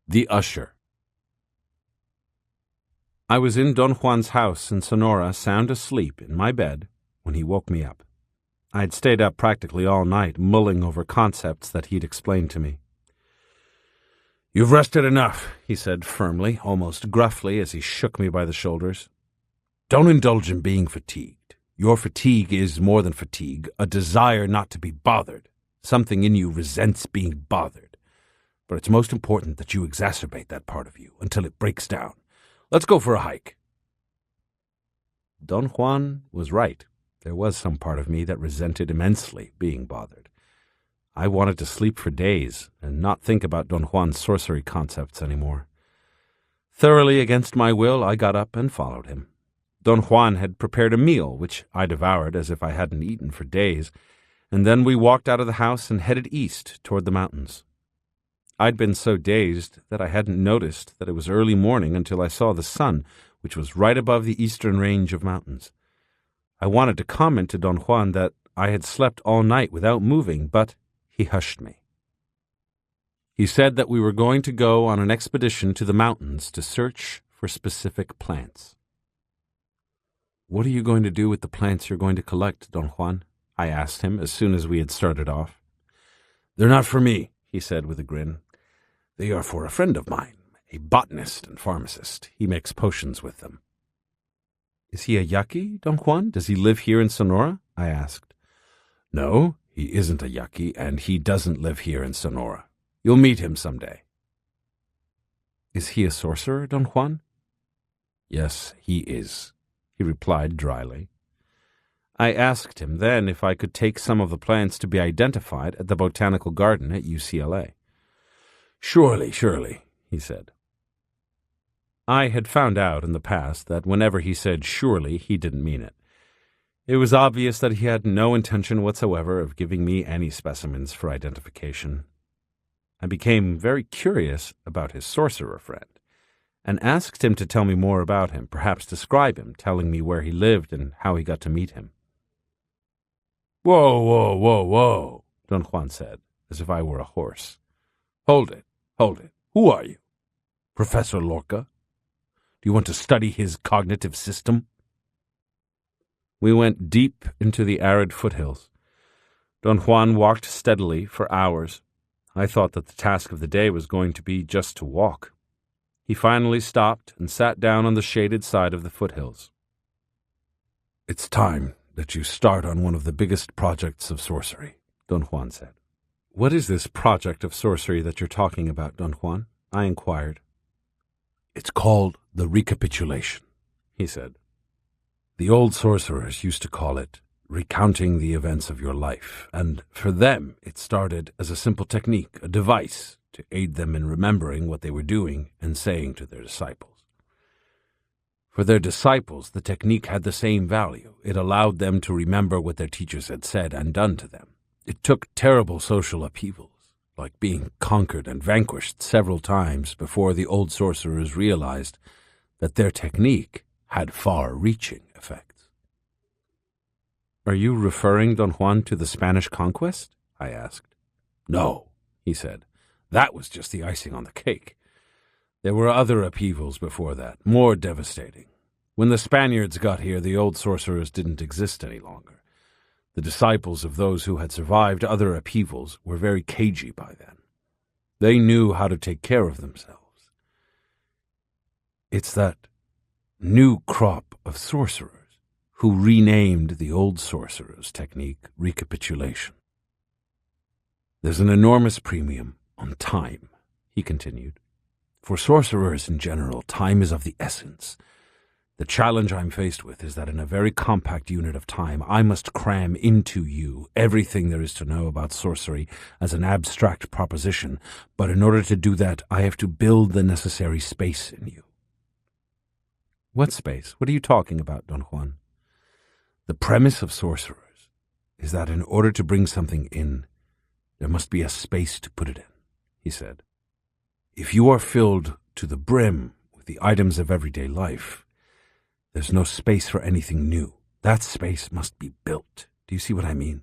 The Usher. I was in Don Juan's house in Sonora, sound asleep in my bed, when he woke me up. I had stayed up practically all night, mulling over concepts that he'd explained to me. "You've rested enough," he said firmly, almost gruffly, as he shook me by the shoulders. "Don't indulge in being fatigued. Your fatigue is more than fatigue, a desire not to be bothered. Something in you resents being bothered. But it's most important that you exacerbate that part of you until it breaks down. Let's go for a hike." Don Juan was right. There was some part of me that resented immensely being bothered. I wanted to sleep for days and not think about Don Juan's sorcery concepts anymore. Thoroughly against my will, I got up and followed him. Don Juan had prepared a meal, which I devoured as if I hadn't eaten for days, and then we walked out of the house and headed east toward the mountains. I'd been so dazed that I hadn't noticed that it was early morning until I saw the sun, which was right above the eastern range of mountains. I wanted to comment to Don Juan that I had slept all night without moving, but he hushed me. He said that we were going to go on an expedition to the mountains to search for specific plants. "What are you going to do with the plants you're going to collect, Don Juan?" I asked him as soon as we had started off. "They're not for me," he said with a grin. "They are for a friend of mine, a botanist and pharmacist. He makes potions with them." "Is he a Yaqui, Don Juan? Does he live here in Sonora?" I asked. "No, he isn't a Yaqui, and he doesn't live here in Sonora. You'll meet him someday." "Is he a sorcerer, Don Juan?" "Yes, he is," he replied dryly. I asked him then if I could take some of the plants to be identified at the botanical garden at UCLA. Surely, he said. I had found out in the past that whenever he said surely, he didn't mean it. It was obvious that he had no intention whatsoever of giving me any specimens for identification. I became very curious about his sorcerer friend, and asked him to tell me more about him, perhaps describe him, telling me where he lived and how he got to meet him. Whoa, Don Juan said, as if I were a horse. Hold it. Who are you? Professor Lorca? Do you want to study his cognitive system? We went deep into the arid foothills. Don Juan walked steadily for hours. I thought that the task of the day was going to be just to walk. He finally stopped and sat down on the shaded side of the foothills. It's time that you start on one of the biggest projects of sorcery, Don Juan said. What is this project of sorcery that you're talking about, Don Juan? I inquired. It's called the recapitulation, he said. The old sorcerers used to call it recounting the events of your life, and for them it started as a simple technique, a device to aid them in remembering what they were doing and saying to their disciples. For their disciples, the technique had the same value. It allowed them to remember what their teachers had said and done to them. It took terrible social upheavals, like being conquered and vanquished several times before the old sorcerers realized that their technique had far-reaching effects. Are you referring, Don Juan, to the Spanish conquest? I asked. No, he said. That was just the icing on the cake. There were other upheavals before that, more devastating. When the Spaniards got here, the old sorcerers didn't exist any longer. The disciples of those who had survived other upheavals were very cagey by then. They knew how to take care of themselves. It's that new crop of sorcerers who renamed the old sorcerers' technique recapitulation. There's an enormous premium on time, he continued. For sorcerers in general, time is of the essence. The challenge I'm faced with is that in a very compact unit of time, I must cram into you everything there is to know about sorcery as an abstract proposition, but in order to do that, I have to build the necessary space in you. What space? What are you talking about, Don Juan? The premise of sorcerers is that in order to bring something in, there must be a space to put it in, he said. If you are filled to the brim with the items of everyday life, there's no space for anything new. That space must be built. Do you see what I mean?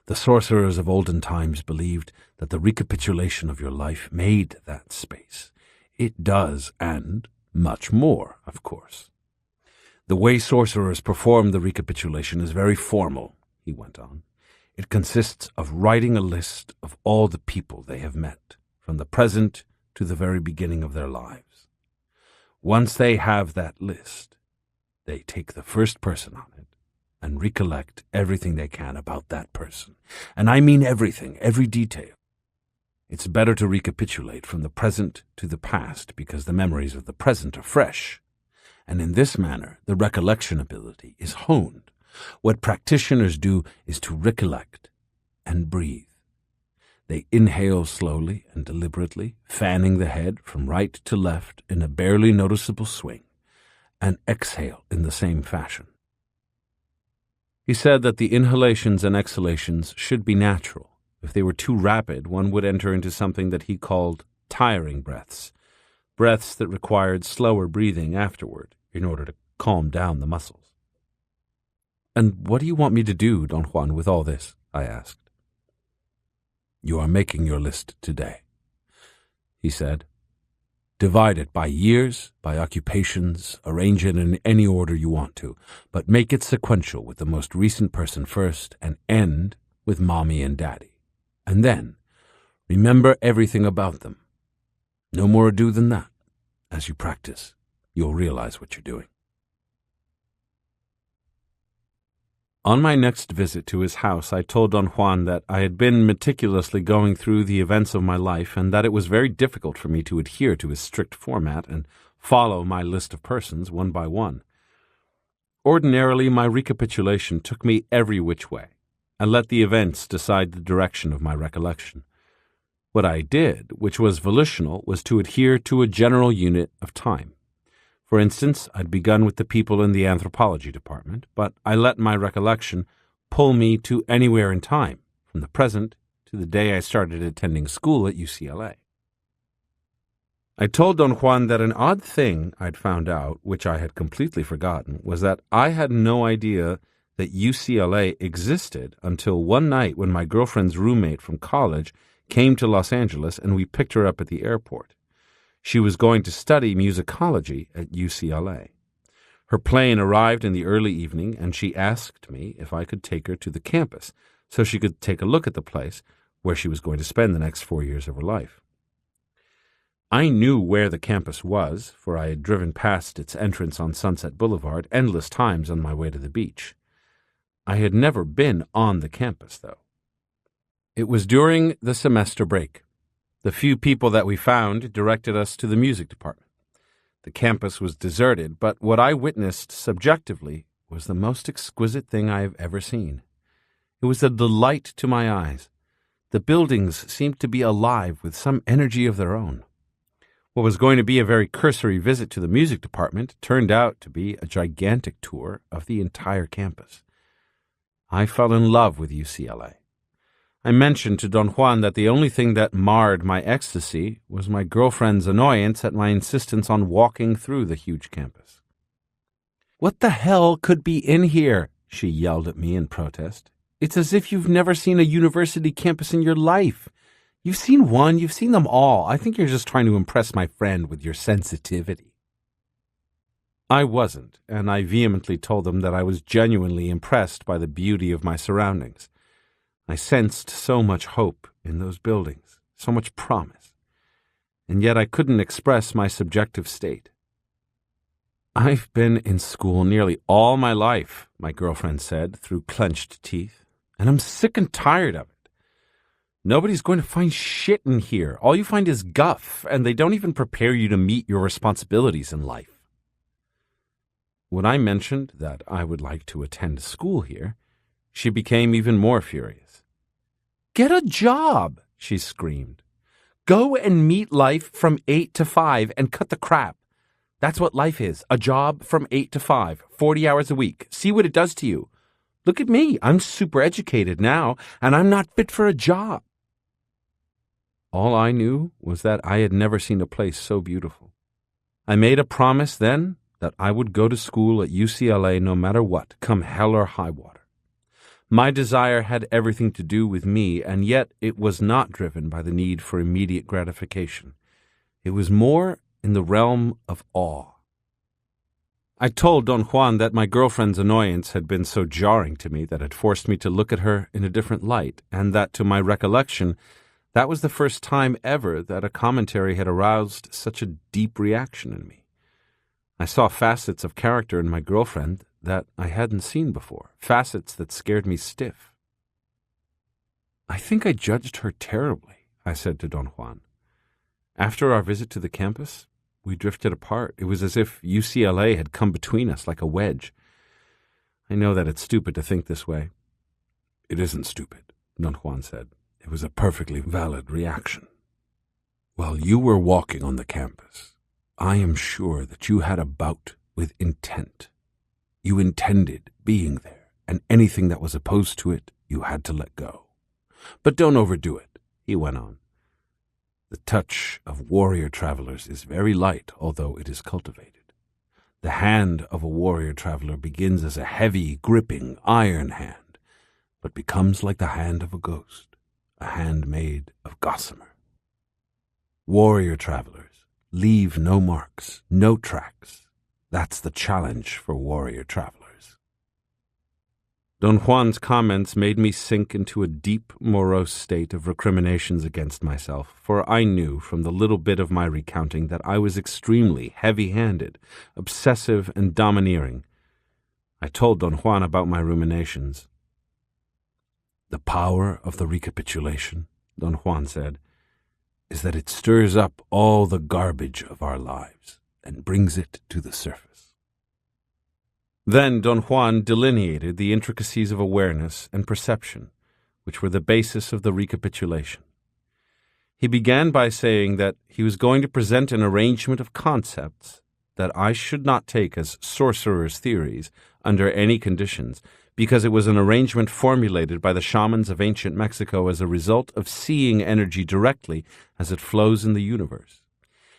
The sorcerers of olden times believed that the recapitulation of your life made that space. It does, and much more, of course. The way sorcerers perform the recapitulation is very formal, he went on. It consists of writing a list of all the people they have met, from the present to the very beginning of their lives. Once they have that list, they take the first person on it and recollect everything they can about that person. And I mean everything, every detail. It's better to recapitulate from the present to the past because the memories of the present are fresh. And in this manner, the recollection ability is honed. What practitioners do is to recollect and breathe. They inhale slowly and deliberately, fanning the head from right to left in a barely noticeable swing, and exhale in the same fashion. He said that the inhalations and exhalations should be natural. If they were too rapid, one would enter into something that he called tiring breaths, breaths that required slower breathing afterward in order to calm down the muscles. "And what do you want me to do, Don Juan, with all this?" I asked. "You are making your list today," he said. "Divide it by years, by occupations, arrange it in any order you want to, but make it sequential with the most recent person first and end with Mommy and Daddy. And then, remember everything about them. No more ado than that. As you practice, you'll realize what you're doing." On my next visit to his house, I told Don Juan that I had been meticulously going through the events of my life and that it was very difficult for me to adhere to his strict format and follow my list of persons one by one. Ordinarily, my recapitulation took me every which way, and let the events decide the direction of my recollection. What I did, which was volitional, was to adhere to a general unit of time. For instance, I'd begun with the people in the anthropology department, but I let my recollection pull me to anywhere in time, from the present to the day I started attending school at UCLA. I told Don Juan that an odd thing I'd found out, which I had completely forgotten, was that I had no idea that UCLA existed until one night when my girlfriend's roommate from college came to Los Angeles and we picked her up at the airport. She was going to study musicology at UCLA. Her plane arrived in the early evening, and she asked me if I could take her to the campus so she could take a look at the place where she was going to spend the next 4 years of her life. I knew where the campus was, for I had driven past its entrance on Sunset Boulevard endless times on my way to the beach. I had never been on the campus, though. It was during the semester break. The few people that we found directed us to the music department. The campus was deserted, but what I witnessed subjectively was the most exquisite thing I have ever seen. It was a delight to my eyes. The buildings seemed to be alive with some energy of their own. What was going to be a very cursory visit to the music department turned out to be a gigantic tour of the entire campus. I fell in love with UCLA. I mentioned to Don Juan that the only thing that marred my ecstasy was my girlfriend's annoyance at my insistence on walking through the huge campus. "What the hell could be in here?" she yelled at me in protest. "It's as if you've never seen a university campus in your life. You've seen one, you've seen them all. I think you're just trying to impress my friend with your sensitivity." I wasn't, and I vehemently told them that I was genuinely impressed by the beauty of my surroundings. I sensed so much hope in those buildings, so much promise, and yet I couldn't express my subjective state. "I've been in school nearly all my life," my girlfriend said through clenched teeth, "and I'm sick and tired of it. Nobody's going to find shit in here. All you find is guff, and they don't even prepare you to meet your responsibilities in life." When I mentioned that I would like to attend school here, she became even more furious. "Get a job," she screamed. "Go and meet life from 8 to 5 and cut the crap. That's what life is, a job from 8 to 5, 40 hours a week. See what it does to you. Look at me, I'm super educated now, and I'm not fit for a job." All I knew was that I had never seen a place so beautiful. I made a promise then that I would go to school at UCLA no matter what, come hell or high water. My desire had everything to do with me, and yet it was not driven by the need for immediate gratification. It was more in the realm of awe. I told Don Juan that my girlfriend's annoyance had been so jarring to me that it forced me to look at her in a different light, and that, to my recollection, that was the first time ever that a commentary had aroused such a deep reaction in me. I saw facets of character in my girlfriend that I hadn't seen before, facets that scared me stiff. "I think I judged her terribly," I said to Don Juan. "After our visit to the campus, we drifted apart. It was as if UCLA had come between us like a wedge. I know that it's stupid to think this way." "It isn't stupid," Don Juan said. "It was a perfectly valid reaction. While you were walking on the campus, I am sure that you had a bout with intent. You intended being there, and anything that was opposed to it, you had to let go. But don't overdo it," he went on. "The touch of warrior travelers is very light, although it is cultivated. The hand of a warrior traveler begins as a heavy, gripping, iron hand, but becomes like the hand of a ghost, a hand made of gossamer. Warrior travelers leave no marks, no tracks. That's the challenge for warrior travelers." Don Juan's comments made me sink into a deep, morose state of recriminations against myself, for I knew from the little bit of my recounting that I was extremely heavy-handed, obsessive, and domineering. I told Don Juan about my ruminations. "The power of the recapitulation," Don Juan said, "is that it stirs up all the garbage of our lives and brings it to the surface." Then Don Juan delineated the intricacies of awareness and perception, which were the basis of the recapitulation. He began by saying that he was going to present an arrangement of concepts that I should not take as sorcerers' theories under any conditions, because it was an arrangement formulated by the shamans of ancient Mexico as a result of seeing energy directly as it flows in the universe.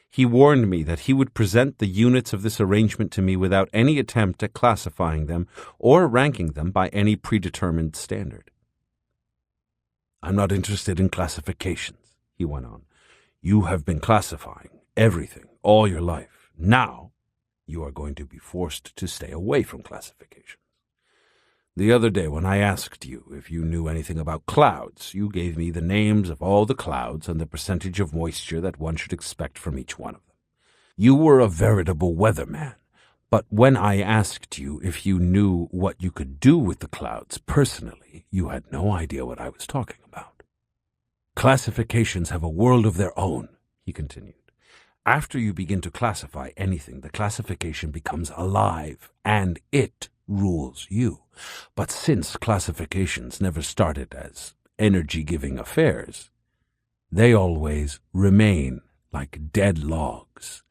He warned me that he would present the units of this arrangement to me without any attempt at classifying them or ranking them by any predetermined standard. "I'm not interested in classifications," he went on. "You have been classifying everything all your life. Now you are going to be forced to stay away from classifications. The other day when I asked you if you knew anything about clouds, you gave me the names of all the clouds and the percentage of moisture that one should expect from each one of them. You were a veritable weatherman. But when I asked you if you knew what you could do with the clouds personally, you had no idea what I was talking about. Classifications have a world of their own," he continued. "After you begin to classify anything, the classification becomes alive, and it rules you. But since classifications never started as energy-giving affairs, they always remain like dead logs.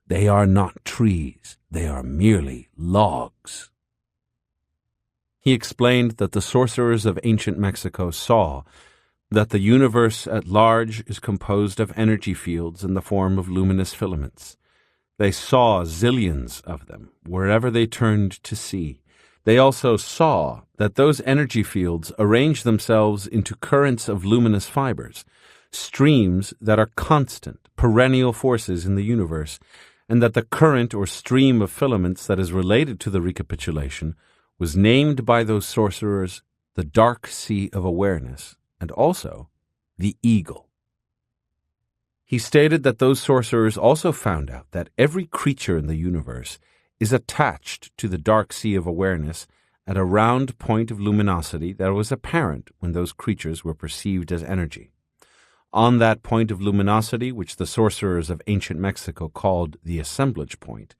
They are not trees, they are merely logs." He explained that the sorcerers of ancient Mexico saw that the universe at large is composed of energy fields in the form of luminous filaments. They saw zillions of them wherever they turned to see. They also saw that those energy fields arrange themselves into currents of luminous fibers, streams that are constant, perennial forces in the universe, and that the current or stream of filaments that is related to the recapitulation was named by those sorcerers the dark sea of awareness, and also the eagle. He stated that those sorcerers also found out that every creature in the universe is attached to the dark sea of awareness at a round point of luminosity that was apparent when those creatures were perceived as energy. On that point of luminosity, which the sorcerers of ancient Mexico called the assemblage point,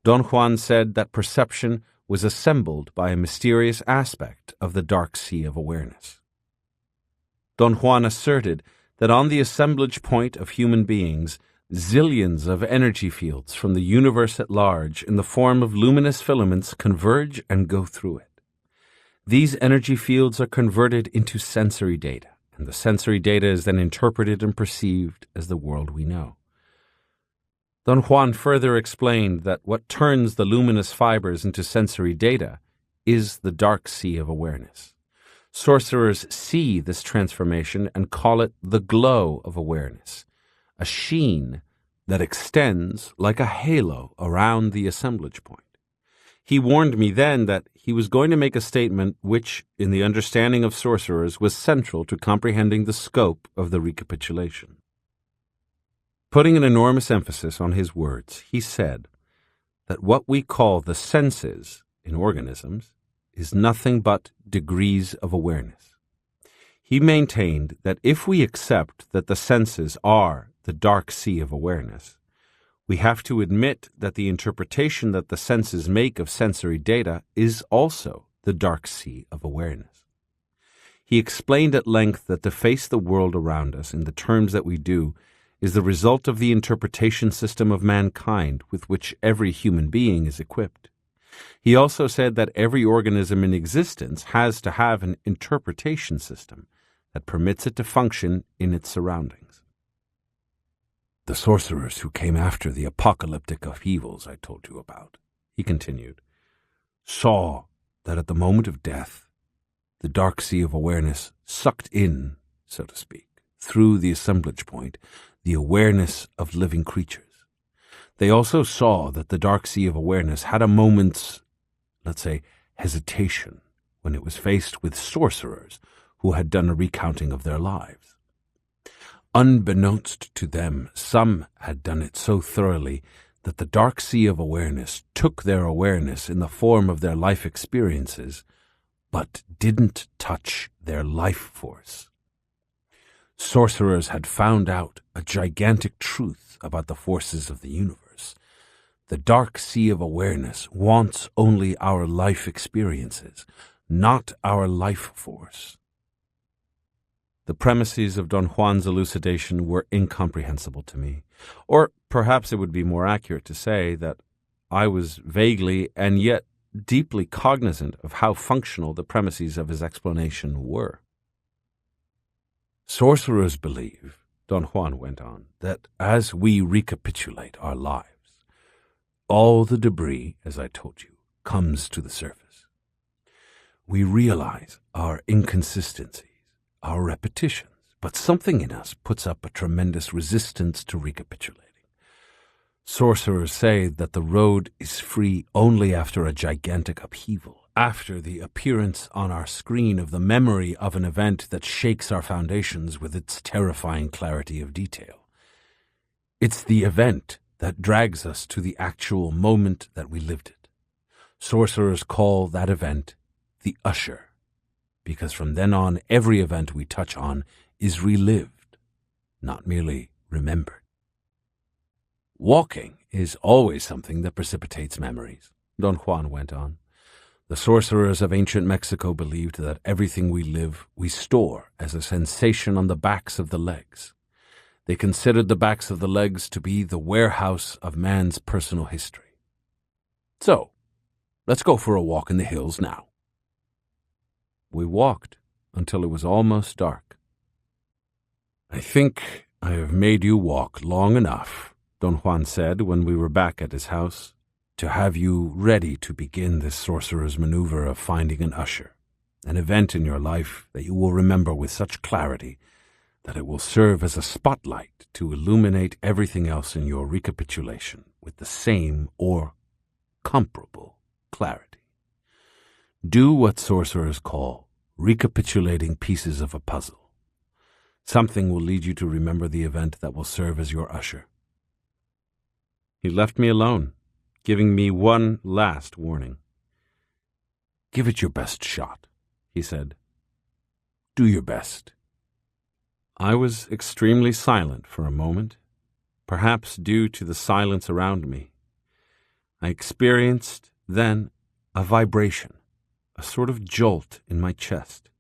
Don Juan said that perception was assembled by a mysterious aspect of the dark sea of awareness. Don Juan asserted that on the assemblage point of human beings, zillions of energy fields from the universe at large in the form of luminous filaments converge and go through it. These energy fields are converted into sensory data, and the sensory data is then interpreted and perceived as the world we know. Don Juan further explained that what turns the luminous fibers into sensory data is the dark sea of awareness. Sorcerers see this transformation and call it the glow of awareness, a sheen that extends like a halo around the assemblage point. He warned me then that he was going to make a statement which, in the understanding of sorcerers, was central to comprehending the scope of the recapitulation. Putting an enormous emphasis on his words, he said that what we call the senses in organisms is nothing but degrees of awareness. He maintained that if we accept that the senses are the dark sea of awareness, we have to admit that the interpretation that the senses make of sensory data is also the dark sea of awareness. He explained at length that to face the world around us in the terms that we do is the result of the interpretation system of mankind with which every human being is equipped. He also said that every organism in existence has to have an interpretation system that permits it to function in its surroundings. The sorcerers who came after the apocalyptic upheavals I told you about, he continued, saw that at the moment of death, the dark sea of awareness sucked in, so to speak, through the assemblage point, the awareness of living creatures. They also saw that the dark sea of awareness had a moment's, let's say, hesitation when it was faced with sorcerers who had done a recounting of their lives. Unbeknownst to them, some had done it so thoroughly that the dark sea of awareness took their awareness in the form of their life experiences, but didn't touch their life force. Sorcerers had found out a gigantic truth about the forces of the universe. The dark sea of awareness wants only our life experiences, not our life force. The premises of Don Juan's elucidation were incomprehensible to me, or perhaps it would be more accurate to say that I was vaguely and yet deeply cognizant of how functional the premises of his explanation were. Sorcerers believe, Don Juan went on, that as we recapitulate our lives, all the debris, as I told you, comes to the surface. We realize our inconsistencies, our repetitions, but something in us puts up a tremendous resistance to recapitulating. Sorcerers say that the road is free only after a gigantic upheaval, after the appearance on our screen of the memory of an event that shakes our foundations with its terrifying clarity of detail. It's the event that drags us to the actual moment that we lived it. Sorcerers call that event the Usher, because from then on every event we touch on is relived, not merely remembered. Walking is always something that precipitates memories, Don Juan went on. The sorcerers of ancient Mexico believed that everything we live, we store as a sensation on the backs of the legs. They considered the backs of the legs to be the warehouse of man's personal history. So, let's go for a walk in the hills now. We walked until it was almost dark. I think I have made you walk long enough, Don Juan said when we were back at his house, to have you ready to begin this sorcerer's maneuver of finding an usher, an event in your life that you will remember with such clarity that it will serve as a spotlight to illuminate everything else in your recapitulation with the same or comparable clarity. Do what sorcerers call recapitulating pieces of a puzzle. Something will lead you to remember the event that will serve as your usher. He left me alone, giving me one last warning. Give it your best shot, he said. Do your best. I was extremely silent for a moment, perhaps due to the silence around me. I experienced, then, a vibration, a sort of jolt in my chest.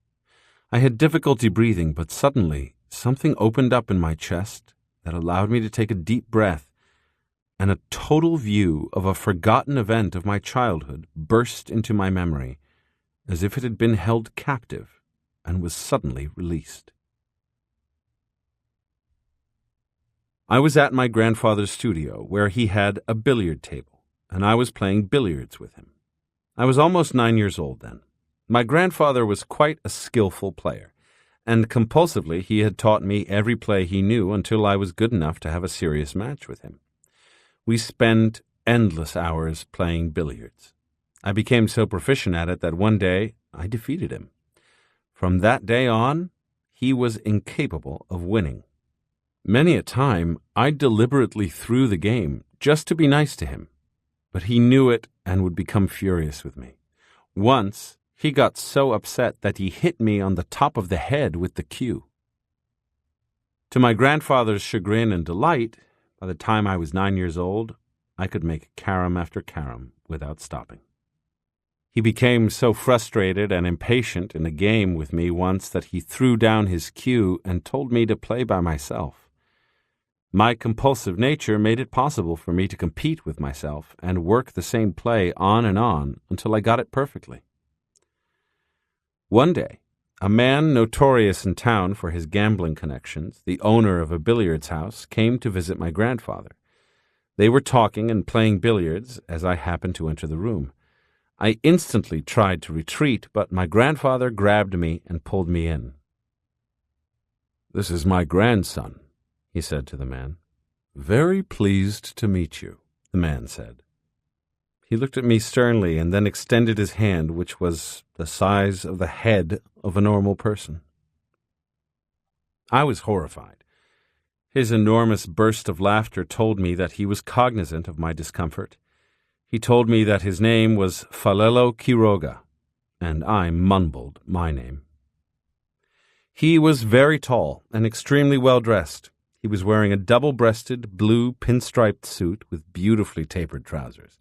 I had difficulty breathing, but suddenly something opened up in my chest that allowed me to take a deep breath, and a total view of a forgotten event of my childhood burst into my memory, as if it had been held captive and was suddenly released. I was at my grandfather's studio, where he had a billiard table, and I was playing billiards with him. I was almost 9 years old then. My grandfather was quite a skillful player, and compulsively he had taught me every play he knew until I was good enough to have a serious match with him. We spent endless hours playing billiards. I became so proficient at it that one day I defeated him. From that day on, he was incapable of winning. Many a time I deliberately threw the game just to be nice to him, but he knew it and would become furious with me. Once, he got so upset that he hit me on the top of the head with the cue. To my grandfather's chagrin and delight, by the time I was 9 years old, I could make carom after carom without stopping. He became so frustrated and impatient in a game with me once that he threw down his cue and told me to play by myself. My compulsive nature made it possible for me to compete with myself and work the same play on and on until I got it perfectly. One day, a man notorious in town for his gambling connections, the owner of a billiards house, came to visit my grandfather. They were talking and playing billiards as I happened to enter the room. I instantly tried to retreat, but my grandfather grabbed me and pulled me in. "This is my grandson," he said to the man. "Very pleased to meet you," the man said. He looked at me sternly and then extended his hand, which was the size of the head of a normal person. I was horrified. His enormous burst of laughter told me that he was cognizant of my discomfort. He told me that his name was Falelo Quiroga, and I mumbled my name. He was very tall and extremely well-dressed. He was wearing a double-breasted, blue, pinstriped suit with beautifully tapered trousers.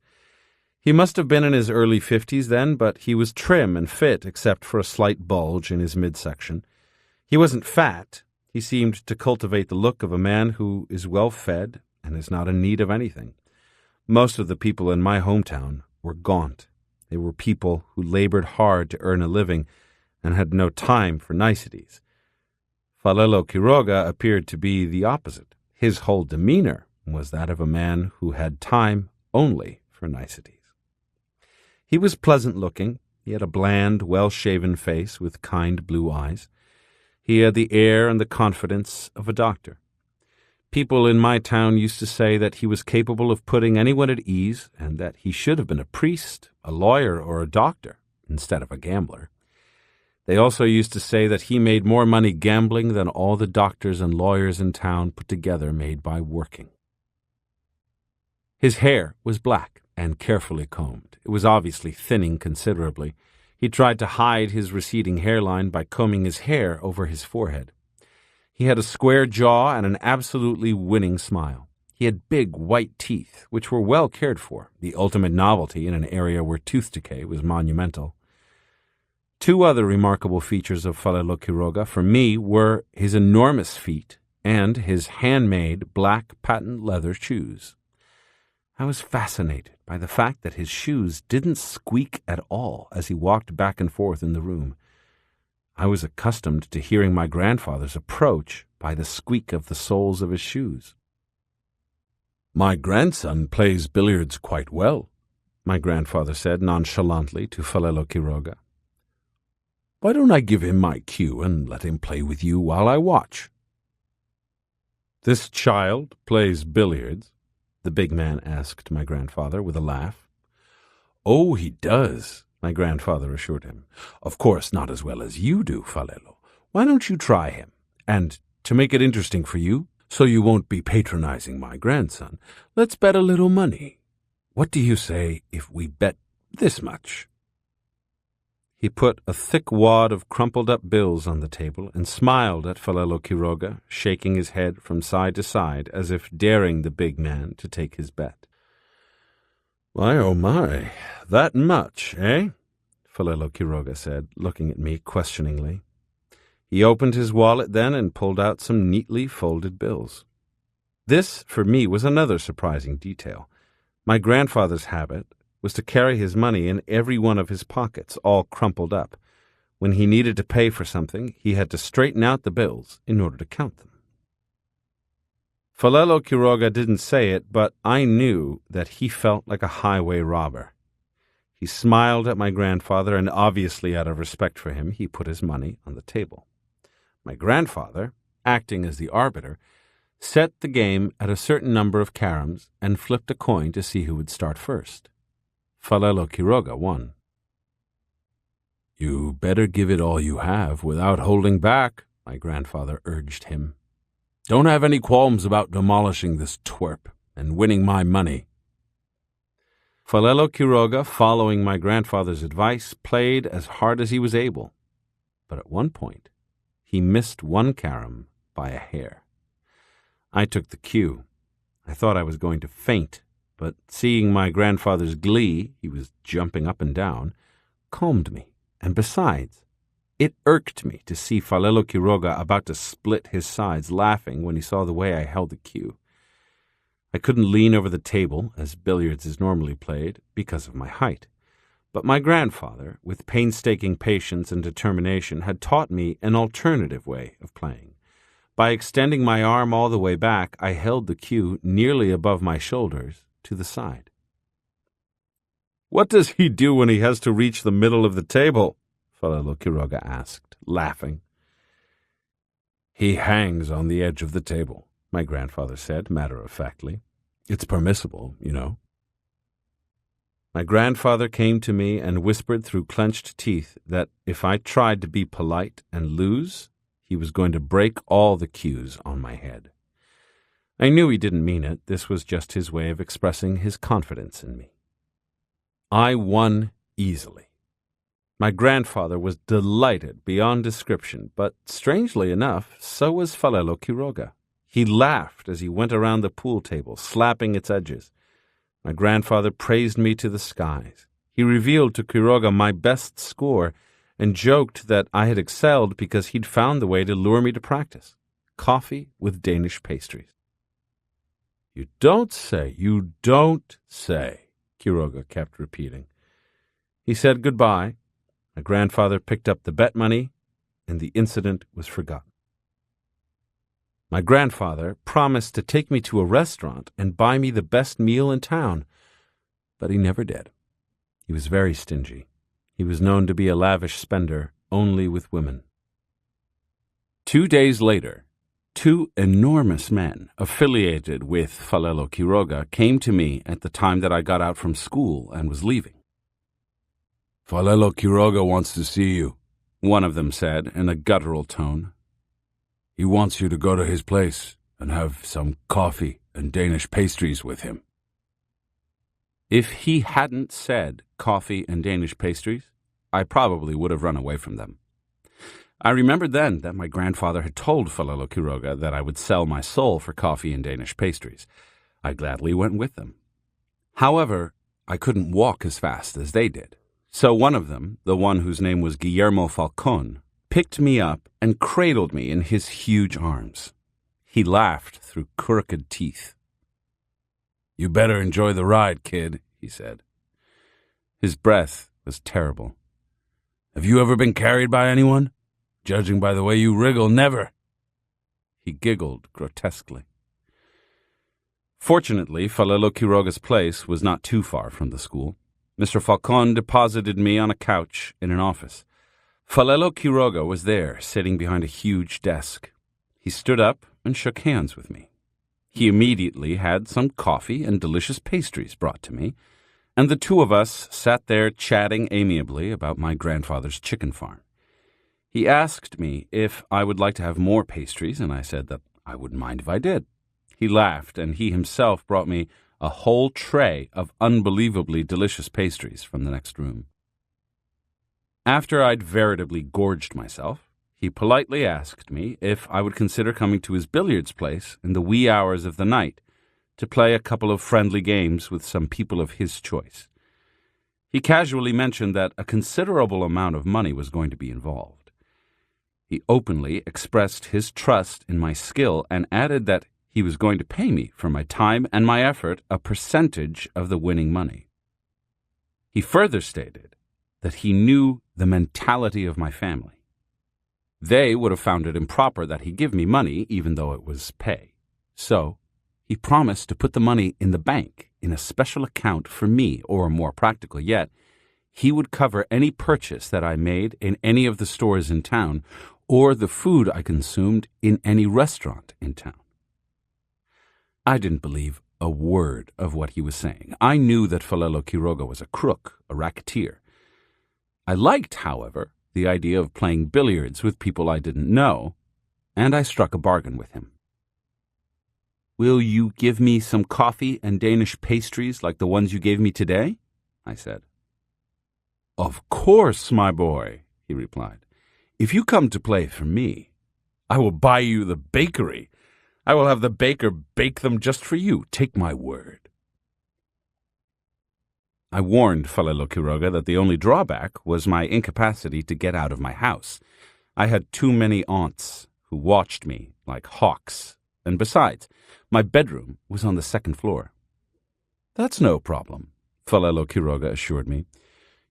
He must have been in his early 50s then, but he was trim and fit except for a slight bulge in his midsection. He wasn't fat. He seemed to cultivate the look of a man who is well-fed and is not in need of anything. Most of the people in my hometown were gaunt. They were people who labored hard to earn a living and had no time for niceties. Falelo Quiroga appeared to be the opposite. His whole demeanor was that of a man who had time only for niceties. He was pleasant-looking. He had a bland, well-shaven face with kind blue eyes. He had the air and the confidence of a doctor. People in my town used to say that he was capable of putting anyone at ease and that he should have been a priest, a lawyer, or a doctor instead of a gambler. They also used to say that he made more money gambling than all the doctors and lawyers in town put together made by working. His hair was black and carefully combed. It was obviously thinning considerably. He tried to hide his receding hairline by combing his hair over his forehead. He had a square jaw and an absolutely winning smile. He had big white teeth, which were well cared for, the ultimate novelty in an area where tooth decay was monumental. Two other remarkable features of Falelo Quiroga for me were his enormous feet and his handmade black patent leather shoes. I was fascinated by the fact that his shoes didn't squeak at all as he walked back and forth in the room. I was accustomed to hearing my grandfather's approach by the squeak of the soles of his shoes. "My grandson plays billiards quite well," my grandfather said nonchalantly to Falelo Quiroga. "Why don't I give him my cue and let him play with you while I watch?" "This child plays billiards?" the big man asked my grandfather with a laugh. "Oh, he does," my grandfather assured him. "Of course not as well as you do, Falelo. Why don't you try him? And to make it interesting for you, so you won't be patronizing my grandson, let's bet a little money. What do you say if we bet this much?" He put a thick wad of crumpled-up bills on the table and smiled at Falelo Quiroga, shaking his head from side to side as if daring the big man to take his bet. "My, oh my, that much, eh?" Falelo Quiroga said, looking at me questioningly. He opened his wallet then and pulled out some neatly folded bills. This, for me, was another surprising detail. My grandfather's habit was to carry his money in every one of his pockets, all crumpled up. When he needed to pay for something, he had to straighten out the bills in order to count them. Falelo Quiroga didn't say it, but I knew that he felt like a highway robber. He smiled at my grandfather, and obviously out of respect for him, he put his money on the table. My grandfather, acting as the arbiter, set the game at a certain number of caroms and flipped a coin to see who would start first. Falelo Quiroga won. "You better give it all you have without holding back," my grandfather urged him. "Don't have any qualms about demolishing this twerp and winning my money." Falelo Quiroga, following my grandfather's advice, played as hard as he was able. But at one point, he missed one carom by a hair. I took the cue. I thought I was going to faint, but seeing my grandfather's glee, he was jumping up and down, calmed me. And besides, it irked me to see Falelo Quiroga about to split his sides laughing when he saw the way I held the cue. I couldn't lean over the table, as billiards is normally played, because of my height. But my grandfather, with painstaking patience and determination, had taught me an alternative way of playing. By extending my arm all the way back, I held the cue nearly above my shoulders to the side. "What does he do when he has to reach the middle of the table?" Falelo Quiroga asked, laughing. "He hangs on the edge of the table," my grandfather said, matter-of-factly. "It's permissible, you know." My grandfather came to me and whispered through clenched teeth that if I tried to be polite and lose, he was going to break all the cues on my head. I knew he didn't mean it. This was just his way of expressing his confidence in me. I won easily. My grandfather was delighted beyond description, but strangely enough, so was Falelo Quiroga. He laughed as he went around the pool table, slapping its edges. My grandfather praised me to the skies. He revealed to Quiroga my best score and joked that I had excelled because he'd found the way to lure me to practice. Coffee with Danish pastries. "You don't say, you don't say," Quiroga kept repeating. He said goodbye. My grandfather picked up the bet money, and the incident was forgotten. My grandfather promised to take me to a restaurant and buy me the best meal in town, but he never did. He was very stingy. He was known to be a lavish spender, only with women. 2 days later, 2 enormous men affiliated with Falelo Quiroga came to me at the time that I got out from school and was leaving. "Falelo Quiroga wants to see you," one of them said in a guttural tone. "He wants you to go to his place and have some coffee and Danish pastries with him." If he hadn't said coffee and Danish pastries, I probably would have run away from them. I remembered then that my grandfather had told Falelo Quiroga that I would sell my soul for coffee and Danish pastries. I gladly went with them. However, I couldn't walk as fast as they did. So one of them, the one whose name was Guillermo Falcon, picked me up and cradled me in his huge arms. He laughed through crooked teeth. "You better enjoy the ride, kid," he said. His breath was terrible. "Have you ever been carried by anyone? Judging by the way you wriggle, never." He giggled grotesquely. Fortunately, Falelo Quiroga's place was not too far from the school. Mr. Falcon deposited me on a couch in an office. Falelo Quiroga was there, sitting behind a huge desk. He stood up and shook hands with me. He immediately had some coffee and delicious pastries brought to me, and the two of us sat there chatting amiably about my grandfather's chicken farm. He asked me if I would like to have more pastries, and I said that I wouldn't mind if I did. He laughed, and he himself brought me a whole tray of unbelievably delicious pastries from the next room. After I'd veritably gorged myself, he politely asked me if I would consider coming to his billiards place in the wee hours of the night to play a couple of friendly games with some people of his choice. He casually mentioned that a considerable amount of money was going to be involved. He openly expressed his trust in my skill and added that he was going to pay me for my time and my effort a percentage of the winning money. He further stated that he knew the mentality of my family. They would have found it improper that he give me money even though it was pay. So he promised to put the money in the bank in a special account for me, or more practical yet, he would cover any purchase that I made in any of the stores in town, or the food I consumed in any restaurant in town. I didn't believe a word of what he was saying. I knew that Falelo Quiroga was a crook, a racketeer. I liked, however, the idea of playing billiards with people I didn't know, and I struck a bargain with him. "Will you give me some coffee and Danish pastries like the ones you gave me today?" I said. "Of course, my boy," he replied. "If you come to play for me, I will buy you the bakery. I will have the baker bake them just for you. Take my word." I warned Falelo Quiroga that the only drawback was my incapacity to get out of my house. I had too many aunts who watched me like hawks, and besides, my bedroom was on the second floor. "That's no problem," Falelo Quiroga assured me.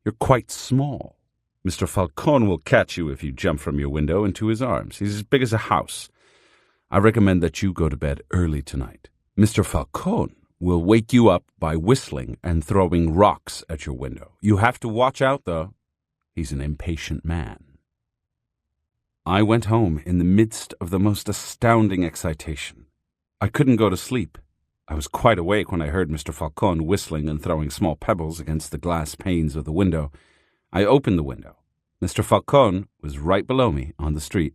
"You're quite small. Mr. Falcone will catch you if you jump from your window into his arms. He's as big as a house. I recommend that you go to bed early tonight. Mr. Falcone will wake you up by whistling and throwing rocks at your window. You have to watch out, though. He's an impatient man." I went home in the midst of the most astounding excitation. I couldn't go to sleep. I was quite awake when I heard Mr. Falcone whistling and throwing small pebbles against the glass panes of the window. I opened the window. Mr. Falcone was right below me on the street.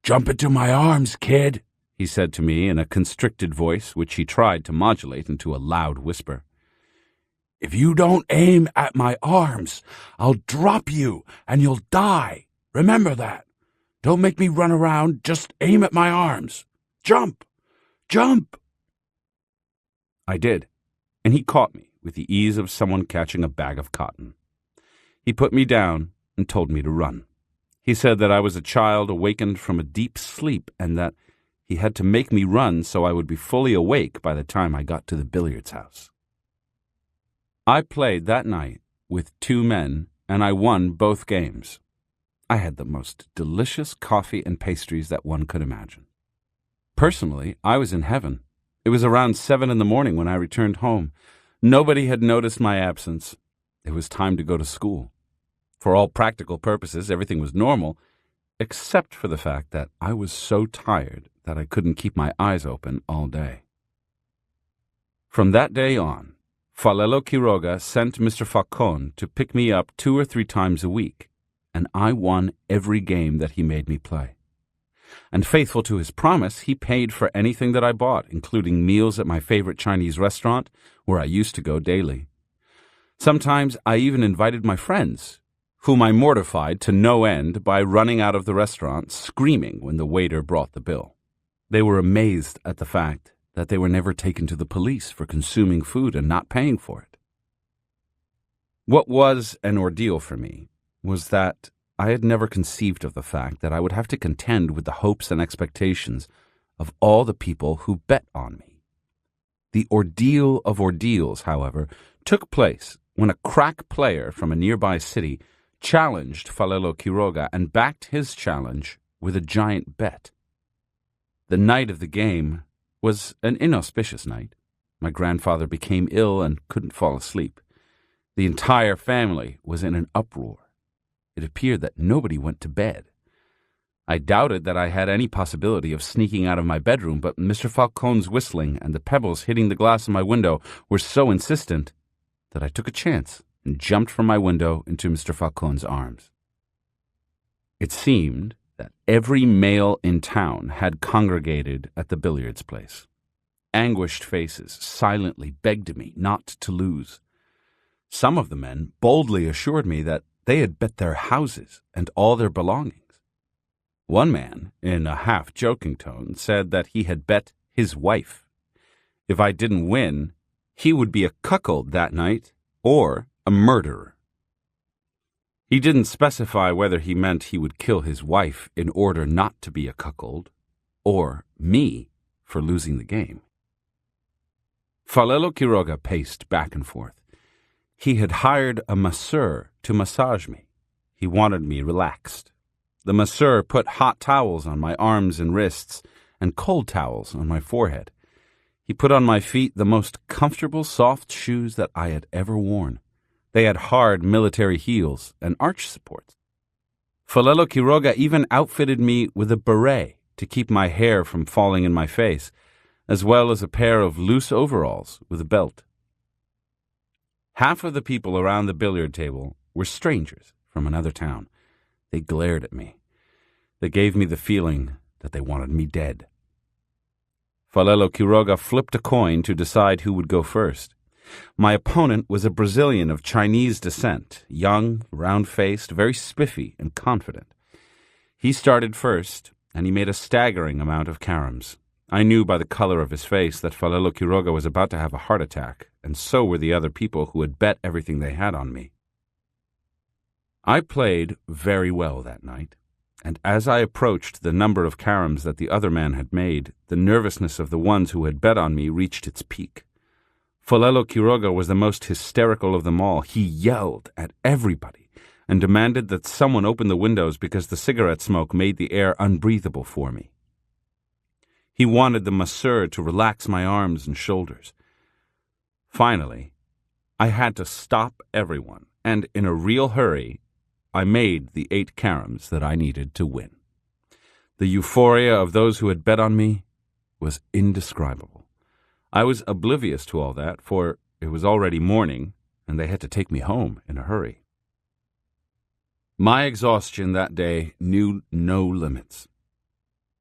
"Jump into my arms, kid," he said to me in a constricted voice which he tried to modulate into a loud whisper. "If you don't aim at my arms, I'll drop you and you'll die. Remember that. Don't make me run around, just aim at my arms. Jump! Jump!" I did, and he caught me with the ease of someone catching a bag of cotton. He put me down and told me to run. He said that I was a child awakened from a deep sleep and that he had to make me run so I would be fully awake by the time I got to the billiards house. I played that night with 2 men, and I won both games. I had the most delicious coffee and pastries that one could imagine. Personally, I was in heaven. It was around 7 in the morning when I returned home. Nobody had noticed my absence. It was time to go to school. For all practical purposes, everything was normal, except for the fact that I was so tired that I couldn't keep my eyes open all day. From that day on, Falelo Quiroga sent Mr. Falcone to pick me up 2 or 3 times a week, and I won every game that he made me play. And faithful to his promise, he paid for anything that I bought, including meals at my favorite Chinese restaurant, where I used to go daily. Sometimes I even invited my friends, whom I mortified to no end by running out of the restaurant screaming when the waiter brought the bill. They were amazed at the fact that they were never taken to the police for consuming food and not paying for it. What was an ordeal for me was that I had never conceived of the fact that I would have to contend with the hopes and expectations of all the people who bet on me. The ordeal of ordeals, however, took place when a crack player from a nearby city challenged Falelo Quiroga and backed his challenge with a giant bet. The night of the game was an inauspicious night. My grandfather became ill and couldn't fall asleep. The entire family was in an uproar. It appeared that nobody went to bed. I doubted that I had any possibility of sneaking out of my bedroom, but Mr. Falcone's whistling and the pebbles hitting the glass of my window were so insistent that I took a chance and jumped from my window into Mr. Falcone's arms. It seemed that every male in town had congregated at the billiards place. Anguished faces silently begged me not to lose. Some of the men boldly assured me that they had bet their houses and all their belongings. One man, in a half-joking tone, said that he had bet his wife. If I didn't win, he would be a cuckold that night or a murderer. He didn't specify whether he meant he would kill his wife in order not to be a cuckold, or me for losing the game. Falelo Quiroga paced back and forth. He had hired a masseur to massage me. He wanted me relaxed. The masseur put hot towels on my arms and wrists and cold towels on my forehead. He put on my feet the most comfortable soft shoes that I had ever worn. They had hard military heels and arch supports. Falelo Quiroga even outfitted me with a beret to keep my hair from falling in my face, as well as a pair of loose overalls with a belt. Half of the people around the billiard table were strangers from another town. They glared at me. They gave me the feeling that they wanted me dead. Falelo Quiroga flipped a coin to decide who would go first. My opponent was a Brazilian of Chinese descent, young, round-faced, very spiffy and confident. He started first, and he made a staggering amount of caroms. I knew by the color of his face that Falelo Quiroga was about to have a heart attack, and so were the other people who had bet everything they had on me. I played very well that night, and as I approached the number of caroms that the other man had made, the nervousness of the ones who had bet on me reached its peak. Falelo Quiroga was the most hysterical of them all. He yelled at everybody and demanded that someone open the windows because the cigarette smoke made the air unbreathable for me. He wanted the masseur to relax my arms and shoulders. Finally, I had to stop everyone, and in a real hurry, I made the 8 caroms that I needed to win. The euphoria of those who had bet on me was indescribable. I was oblivious to all that, for it was already morning, and they had to take me home in a hurry. My exhaustion that day knew no limits.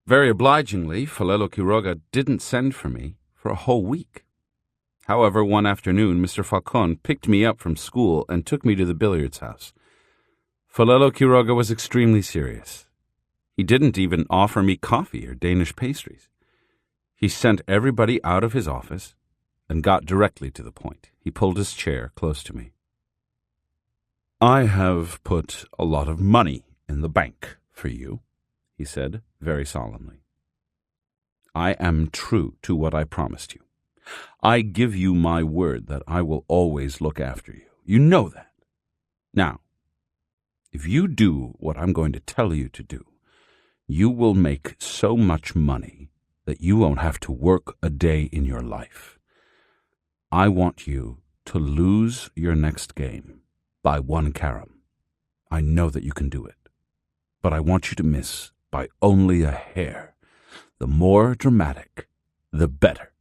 Very obligingly, Falelo Quiroga didn't send for me for a whole week. However, one afternoon, Mr. Falcon picked me up from school and took me to the billiards house. Falelo Quiroga was extremely serious. He didn't even offer me coffee or Danish pastries. He sent everybody out of his office and got directly to the point. He pulled his chair close to me. "I have put a lot of money in the bank for you," he said very solemnly. "I am true to what I promised you. I give you my word that I will always look after you. You know that. Now, if you do what I'm going to tell you to do, you will make so much money that you won't have to work a day in your life. I want you to lose your next game by 1 carom. I know that you can do it, but I want you to miss by only a hair. The more dramatic, the better."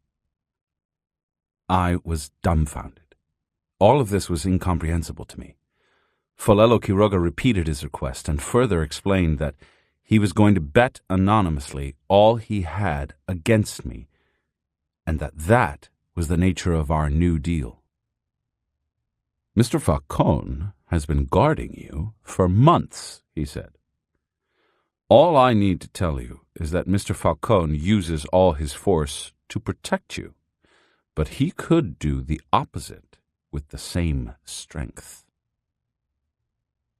I was dumbfounded. All of this was incomprehensible to me. Falelo Quiroga repeated his request and further explained that he was going to bet anonymously all he had against me, and that was the nature of our new deal. "Mr. Falcon has been guarding you for months," he said. "All I need to tell you is that Mr. Falcon uses all his force to protect you, but he could do the opposite with the same strength."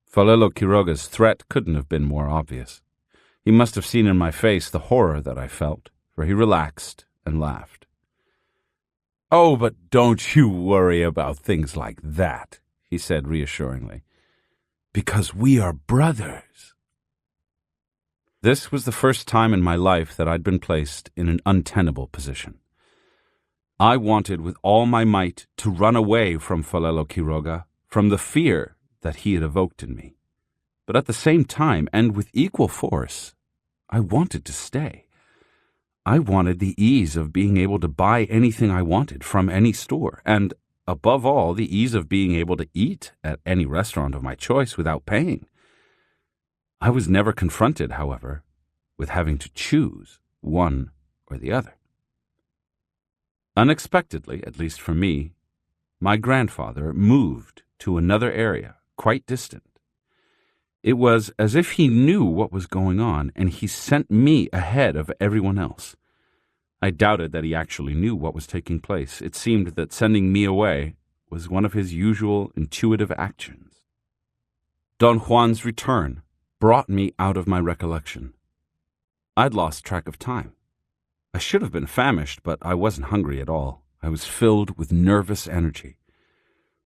Falelo Quiroga's threat couldn't have been more obvious. He must have seen in my face the horror that I felt, for he relaxed and laughed. "Oh, but don't you worry about things like that," he said reassuringly, "because we are brothers." This was the first time in my life that I'd been placed in an untenable position. I wanted with all my might to run away from Falelo Quiroga, from the fear that he had evoked in me. But at the same time, and with equal force, I wanted to stay. I wanted the ease of being able to buy anything I wanted from any store, and, above all, the ease of being able to eat at any restaurant of my choice without paying. I was never confronted, however, with having to choose one or the other. Unexpectedly, at least for me, my grandfather moved to another area, quite distant. It was as if he knew what was going on, and he sent me ahead of everyone else. I doubted that he actually knew what was taking place. It seemed that sending me away was one of his usual intuitive actions. Don Juan's return brought me out of my recollection. I'd lost track of time. I should have been famished, but I wasn't hungry at all. I was filled with nervous energy.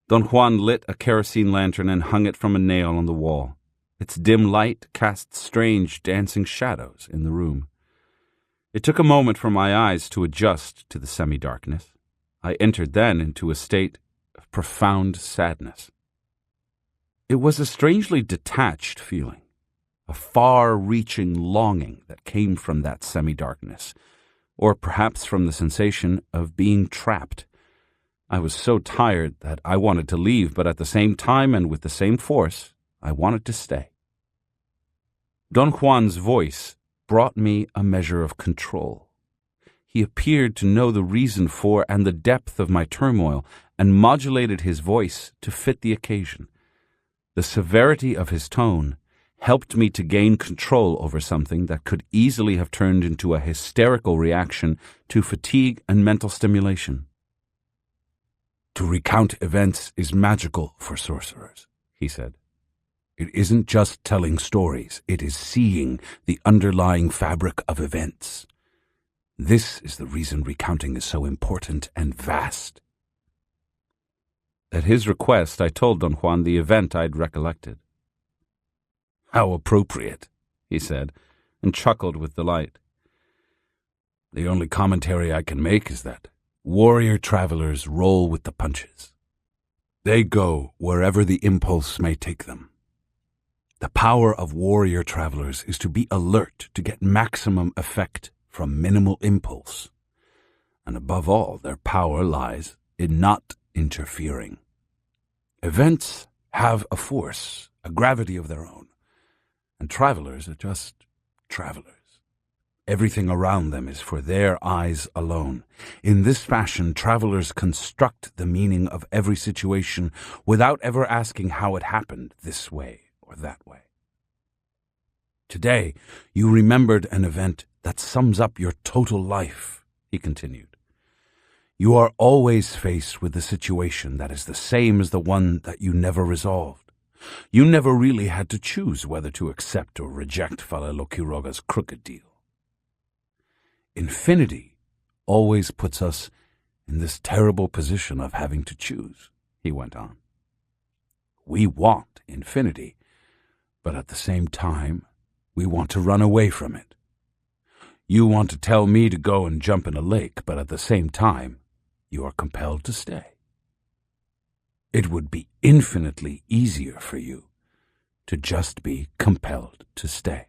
Don Juan lit a kerosene lantern and hung it from a nail on the wall. Its dim light cast strange dancing shadows in the room. It took a moment for my eyes to adjust to the semi-darkness. I entered then into a state of profound sadness. It was a strangely detached feeling. a far-reaching longing that came from that semi-darkness, or perhaps from the sensation of being trapped. I was so tired that I wanted to leave, but at the same time and with the same force, I wanted to stay. Don Juan's voice brought me a measure of control. He appeared to know the reason for and the depth of my turmoil, and modulated his voice to fit the occasion. The severity of his tone helped me to gain control over something that could easily have turned into a hysterical reaction to fatigue and mental stimulation. To recount events is magical for sorcerers, he said. It isn't just telling stories, it is seeing the underlying fabric of events. This is the reason recounting is so important and vast. At his request, I told Don Juan the event I'd recollected. How appropriate, he said, and chuckled with delight. The only commentary I can make is that warrior travelers roll with the punches. They go wherever the impulse may take them. The power of warrior travelers is to be alert to get maximum effect from minimal impulse. And above all, their power lies in not interfering. Events have a force, a gravity of their own, and travelers are just travelers. Everything around them is for their eyes alone. In this fashion, travelers construct the meaning of every situation without ever asking how it happened this way or that way. Today, you remembered an event that sums up your total life, he continued. You are always faced with a situation that is the same as the one that you never resolved. You never really had to choose whether to accept or reject Falelo Quiroga's crooked deal. Infinity always puts us in this terrible position of having to choose, he went on. We want infinity, but at the same time, we want to run away from it. You want to tell me to go and jump in a lake, but at the same time, you are compelled to stay. It would be infinitely easier for you to just be compelled to stay.